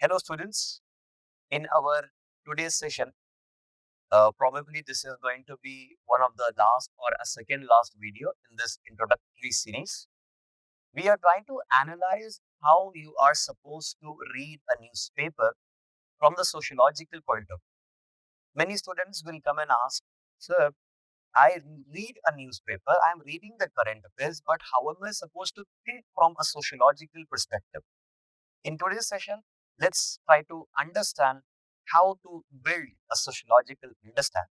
Hello, students. In our today's session, probably this is going to be one of the last or a second last video in this introductory series. We are trying to analyze how you are supposed to read a newspaper from the sociological point of view. Many students will come and ask, Sir, I read a newspaper, I'm reading the current affairs, but how am I supposed to think from a sociological perspective? In today's session, let's try to understand how to build a sociological understanding.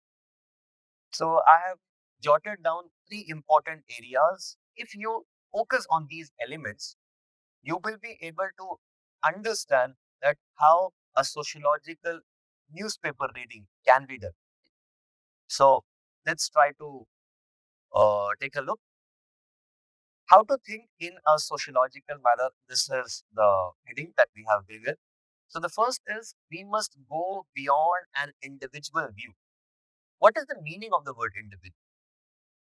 So, I have jotted down three important areas. If you focus on these elements, you will be able to understand that how a sociological newspaper reading can be done. So, let's try to take a look. How to think in a sociological manner. This is the heading that we have given. So the first is we must go beyond an individual view. What is the meaning of the word individual?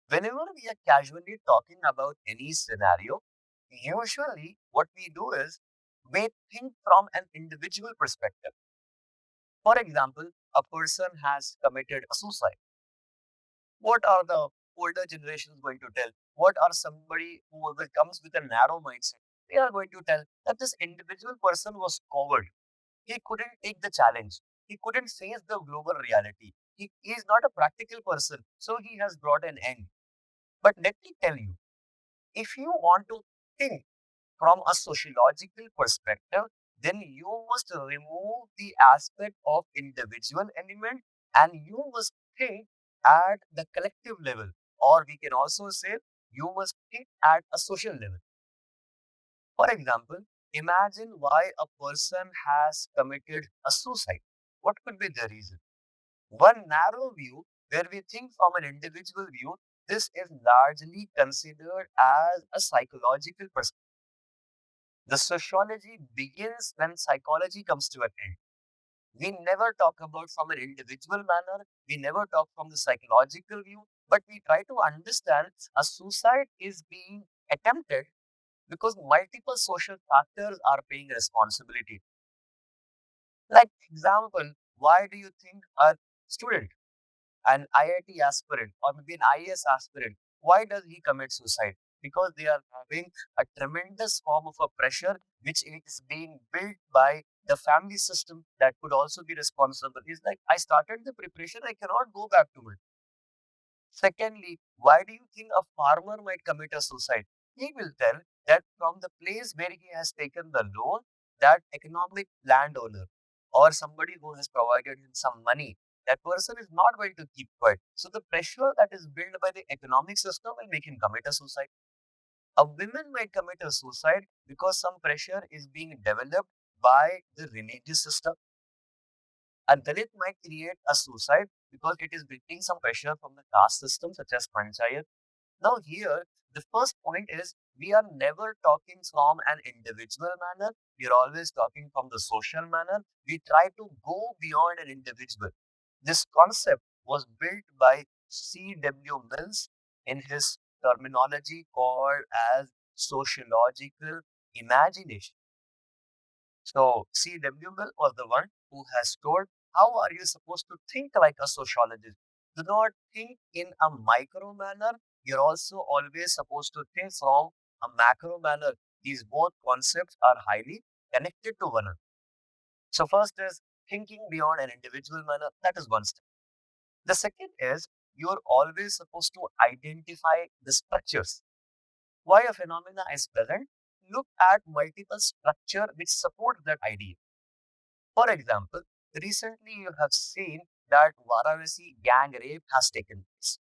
Whenever we are casually talking about any scenario, usually what we do is we think from an individual perspective. For example, a person has committed a suicide. What are the older generations going to tell? What are somebody comes with a narrow mindset? They are going to tell that this individual person was coward. He couldn't take the challenge. He couldn't face the global reality. He is not a practical person, so he has brought an end. But let me tell you, if you want to think from a sociological perspective, then you must remove the aspect of individual element and you must think at the collective level, or we can also say you must think at a social level. For example, imagine why a person has committed a suicide. What could be the reason? One narrow view, where we think from an individual view, this is largely considered as a psychological perspective. The sociology begins when psychology comes to an end. We never talk about from an individual manner, we never talk from the psychological view, but we try to understand a suicide is being attempted because multiple social factors are paying responsibility. Like example, why do you think a student, an IIT aspirant or maybe an IAS aspirant, why does he commit suicide? Because they are having a tremendous form of a pressure which is being built by the family system that could also be responsible. It's like I started the preparation, I cannot go back to it. Secondly, why do you think a farmer might commit a suicide? He will tell that from the place where he has taken the loan, that economic landowner or somebody who has provided him some money, that person is not going to keep quiet. So the pressure that is built by the economic system will make him commit a suicide. A woman might commit a suicide because some pressure is being developed by the religious system. A Dalit might create a suicide because it is getting some pressure from the caste system, such as panchayat. Now, here, the first point is we are never talking from an individual manner. We are always talking from the social manner. We try to go beyond an individual. This concept was built by C.W. Mills in his terminology called as sociological imagination. So C.W. Mill was the one who has told how are you supposed to think like a sociologist. Do not think in a micro manner. You're also always supposed to think from a macro manner. These both concepts are highly connected to one another. So first is thinking beyond an individual manner. That is one step. The second is you're always supposed to identify the structures. Why a phenomena is present? Look at multiple structure which support that idea. For example, recently you have seen that Varanasi gang rape has taken place.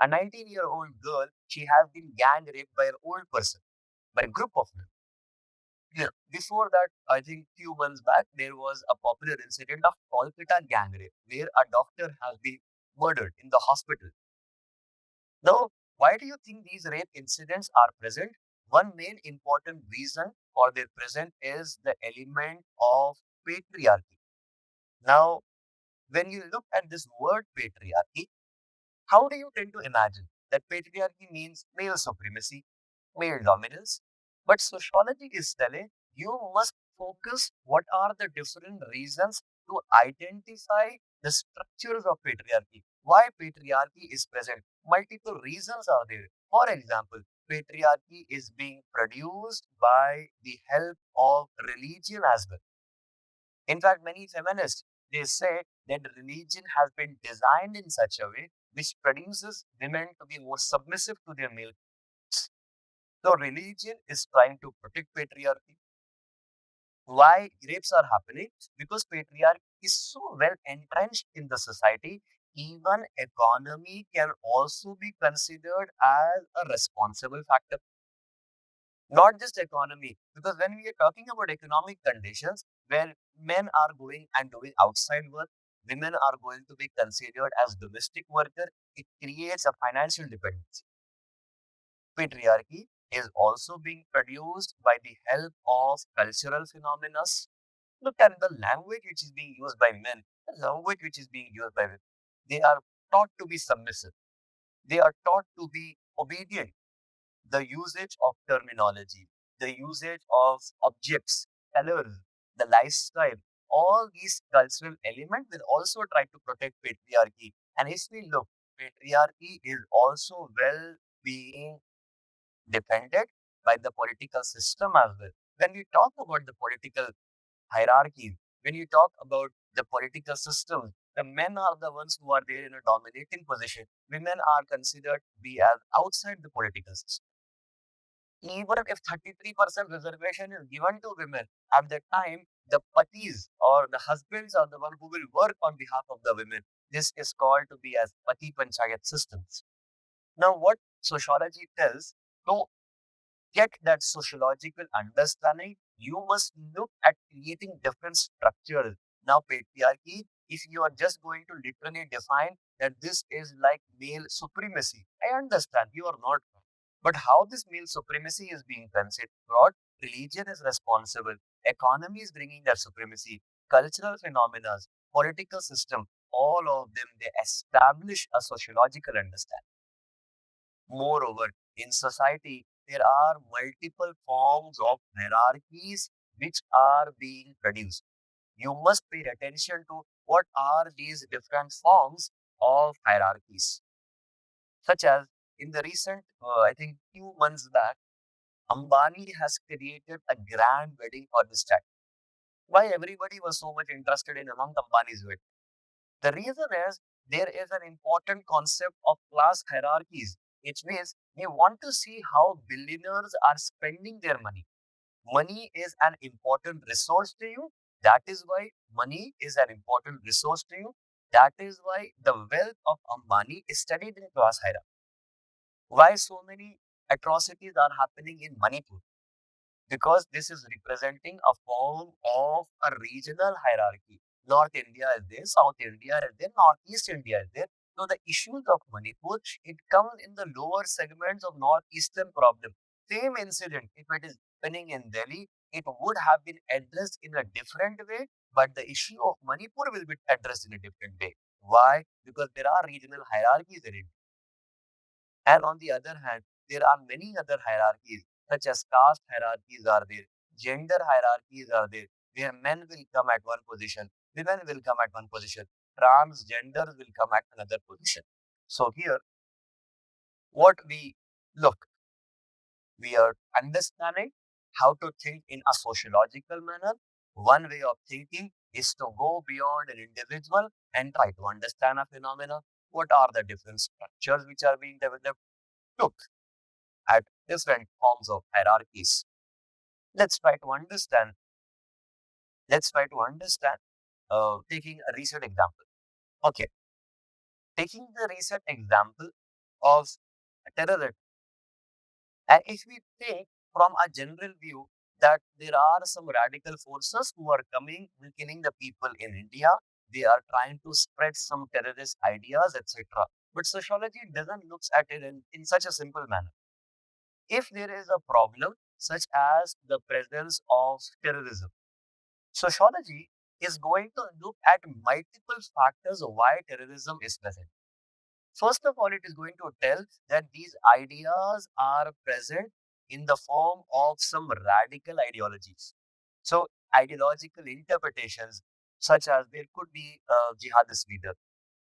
A 19-year-old girl, she has been gang raped by an old person, by a group of men. Yeah. Before that, I think few months back, there was a popular incident of Kolkata gang rape, where a doctor has been murdered in the hospital. Now, why do you think these rape incidents are present? One main important reason for their present is the element of patriarchy. Now, when you look at this word patriarchy, how do you tend to imagine that patriarchy means male supremacy, male dominance? But sociology is telling you must focus what are the different reasons to identify the structures of patriarchy. Why patriarchy is present? Multiple reasons are there. For example, patriarchy is being produced by the help of religion as well. In fact, many feminists they say that religion has been designed in such a way which produces women to be more submissive to their male. So religion is trying to protect patriarchy. Why rapes are happening? Because patriarchy is so well entrenched in the society. Even economy can also be considered as a responsible factor. Not just economy, because when we are talking about economic conditions where men are going and doing outside work, women are going to be considered as domestic worker, it creates a financial dependency. Patriarchy is also being produced by the help of cultural phenomena. Look at the language which is being used by men, the language which is being used by women. They are taught to be submissive. They are taught to be obedient. The usage of terminology, the usage of objects, colors, the lifestyle, all these cultural elements will also try to protect patriarchy. And if we look, patriarchy is also well being defended by the political system as well. When we talk about the political hierarchies, when you talk about the political system, the men are the ones who are there in a dominating position. Women are considered to be as outside the political system. Even if 33% reservation is given to women, at that time, the patis or the husbands are the one who will work on behalf of the women. This is called to be as pati panchayat systems. Now, what sociology tells, to get that sociological understanding, you must look at creating different structures. Now, patriarchy, if you are just going to literally define that this is like male supremacy, I understand you are not wrong. But how this male supremacy is being considered, religion is responsible, economy is bringing that supremacy, cultural phenomena, political system, all of them, they establish a sociological understanding. Moreover, in society, there are multiple forms of hierarchies which are being produced. You must pay attention to what are these different forms of hierarchies. Such as in the recent, I think, few months back, Ambani has created a grand wedding for this child. Why everybody was so much interested in Anant Ambani's wedding? The reason is there is an important concept of class hierarchies, which means we want to see how billionaires are spending their money. Money is an important resource to you. That is why money is an important resource to you. That is why the wealth of Ambani is studied in class hierarchy. Why so many atrocities are happening in Manipur? Because this is representing a form of a regional hierarchy. North India is there, South India is there, Northeast India is there. So the issues of Manipur, it comes in the lower segments of Northeastern problem. Same incident, if it is happening in Delhi, it would have been addressed in a different way, but the issue of Manipur will be addressed in a different way. Why? Because there are regional hierarchies in it. And on the other hand, there are many other hierarchies, such as caste hierarchies are there, gender hierarchies are there, where men will come at one position, women will come at one position, transgenders will come at another position. So here, what we look, we are understanding how to think in a sociological manner. One way of thinking is to go beyond an individual and try to understand a phenomena. What are the different structures which are being developed? Look at different forms of hierarchies. Let's try to understand. Let's try to understand. Taking a recent example. Okay, taking the recent example of terrorism. And if we take from a general view that there are some radical forces who are coming and killing the people in India, they are trying to spread some terrorist ideas, etc. But sociology doesn't look at it in such a simple manner. If there is a problem such as the presence of terrorism, sociology is going to look at multiple factors of why terrorism is present. First of all, it is going to tell that these ideas are present in the form of some radical ideologies. So, ideological interpretations, such as there could be a jihadist leader,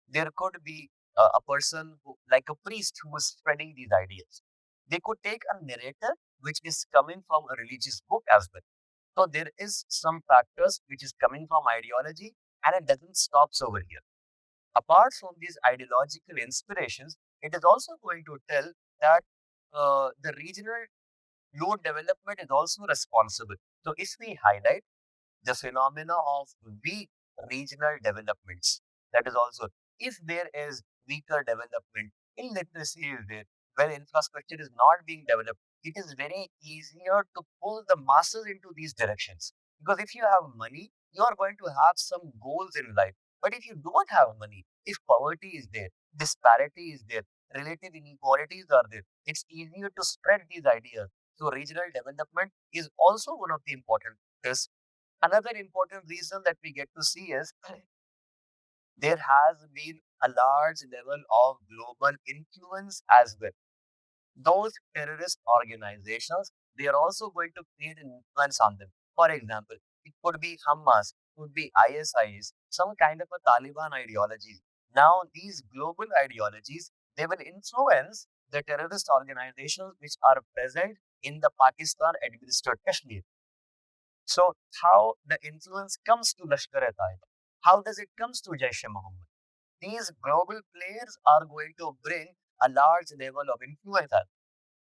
there could be a person who, like a priest who is spreading these ideas. They could take a narrative which is coming from a religious book as well. So there is some factors which is coming from ideology, and it doesn't stop over here. Apart from these ideological inspirations, it is also going to tell that the regional load development is also responsible. So if we highlight the phenomena of weak regional developments. That is also, if there is weaker development, illiteracy is there, when infrastructure is not being developed, it is very easier to pull the masses into these directions. Because if you have money, you are going to have some goals in life. But if you don't have money, if poverty is there, disparity is there, relative inequalities are there, it's easier to spread these ideas. So regional development is also one of the important factors. Another important reason that we get to see is there has been a large level of global influence as well. Those terrorist organizations, they are also going to create an influence on them. For example, it could be Hamas, could be ISIS, some kind of a Taliban ideology. Now, these global ideologies, they will influence the terrorist organizations which are present in the Pakistan administered Kashmir. So how the influence comes to Lashkar-e-Taiba? How does it comes to Jaish-e-Mohammed? These global players are going to bring a large level of influence.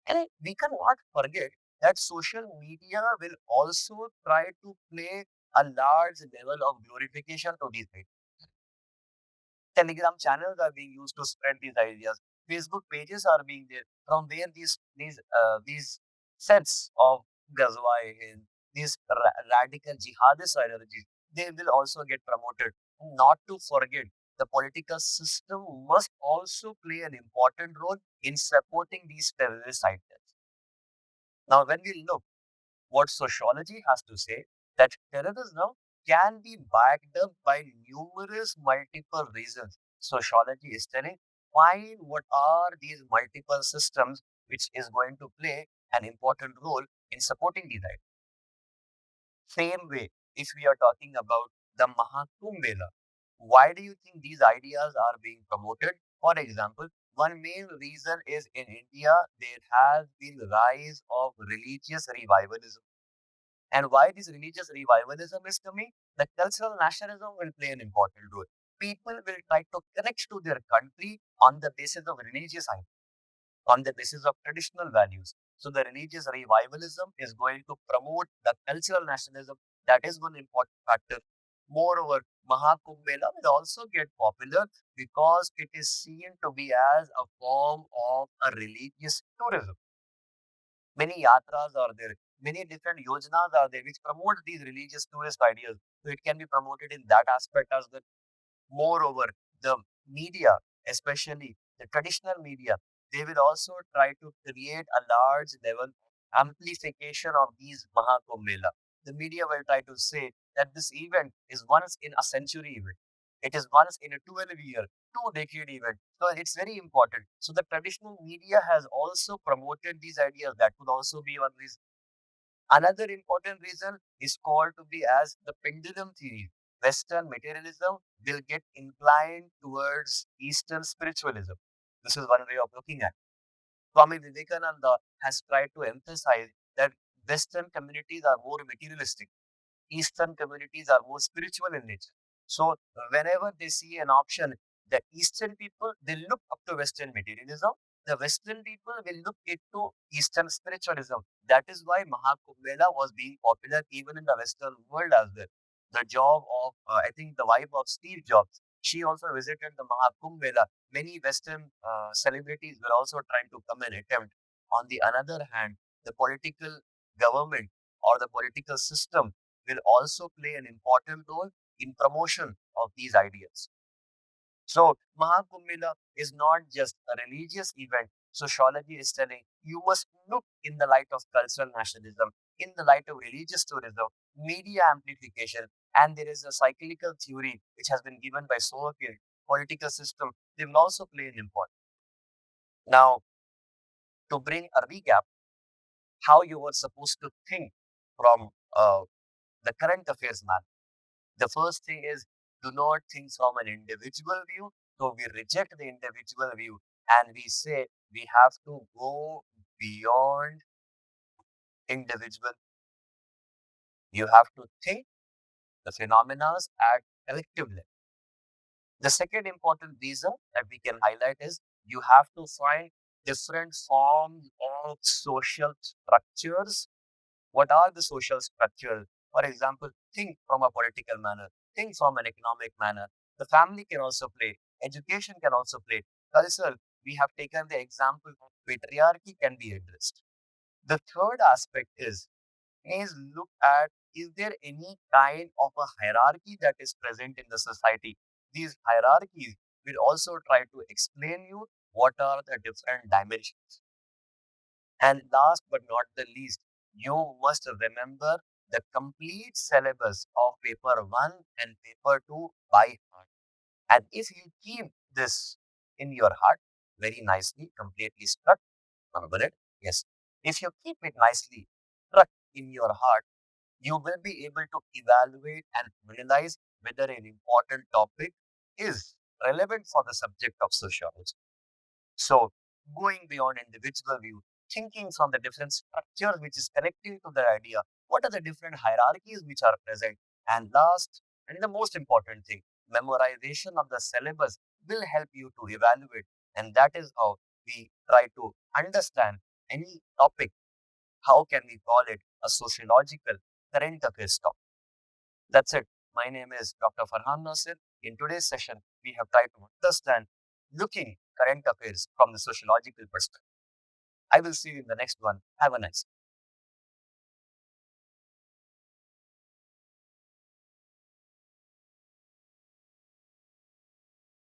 And we cannot forget that social media will also try to play a large level of glorification to these things. Telegram channels are being used to spread these ideas. Facebook pages are being there from where these sets of Ghazwa, these radical jihadist ideologies, they will also get promoted. Not to forget, the political system must also play an important role in supporting these terrorist ideas. Now, when we look what sociology has to say, that terrorism can be backed up by numerous multiple reasons. Sociology is telling, find what are these multiple systems which is going to play an important role in supporting these ideas. Same way, if we are talking about the Mahakumbh, why do you think these ideas are being promoted? For example, one main reason is in India there has been rise of religious revivalism. And why this religious revivalism is coming? The cultural nationalism will play an important role. People will try to connect to their country on the basis of religious ideas, on the basis of traditional values. So the religious revivalism is going to promote the cultural nationalism. That is one important factor. Moreover, Mahakumbh Mela will also get popular because it is seen to be as a form of a religious tourism. Many yatras are there, many different yojanas are there which promote these religious tourist ideas. So it can be promoted in that aspect as well. Moreover, the media, especially the traditional media, they will also try to create a large level amplification of these Mahakumbh Mela. The media will try to say that this event is once in a century event. It is once in a 12-year, 2-decade event. So it's very important. So the traditional media has also promoted these ideas. That could also be one reason. Another important reason is called to be as the pendulum theory. Western materialism will get inclined towards Eastern spiritualism. This is one way of looking at it. Swami Vivekananda has tried to emphasize that Western communities are more materialistic. Eastern communities are more spiritual in nature. So whenever they see an option, the Eastern people they look up to Western materialism. The Western people will look into Eastern spiritualism. That is why Mahakumbh Mela was being popular even in the Western world as well. The job of I think the wife of Steve Jobs, she also visited the Mahakumbh Mela. Many Western celebrities were also trying to come and attempt. On the other hand, the political government or the political system will also play an important role in promotion of these ideas. So Mahakumbh Mela is not just a religious event. Sociology is telling you must look in the light of cultural nationalism, in the light of religious tourism, media amplification, and there is a cyclical theory which has been given by Sophia, political system. They will also play an important. Now, to bring a recap, how you were supposed to think from the current affairs manner. The first thing is, do not think from an individual view. So we reject the individual view and we say we have to go beyond individual. You have to think the phenomena at collective level. The second important reason that we can highlight is you have to find different forms of social structures. What are the social structures? For example, think from a political manner, think from an economic manner. The family can also play, education can also play, cultural. We have taken the example of patriarchy can be addressed. The third aspect is look at, is there any kind of a hierarchy that is present in the society? These hierarchies will also try to explain you what are the different dimensions. And last but not the least, you must remember the complete syllabus of paper 1 and paper 2 by heart. And if you keep this in your heart very nicely, completely stuck, one minute, yes. If you keep it nicely stuck in your heart, you will be able to evaluate and analyze whether an important topic is relevant for the subject of sociology. So, going beyond individual view, thinking from the different structures which is connecting to the idea, what are the different hierarchies which are present? And last, and the most important thing, memorization of the syllabus will help you to evaluate. And that is how we try to understand any topic. How can we call it a sociological current affairs topic? That's it. My name is Dr. Farhan Nasir. In today's session, we have tried to understand looking current affairs from the sociological perspective. I will see you in the next one. Have a nice day.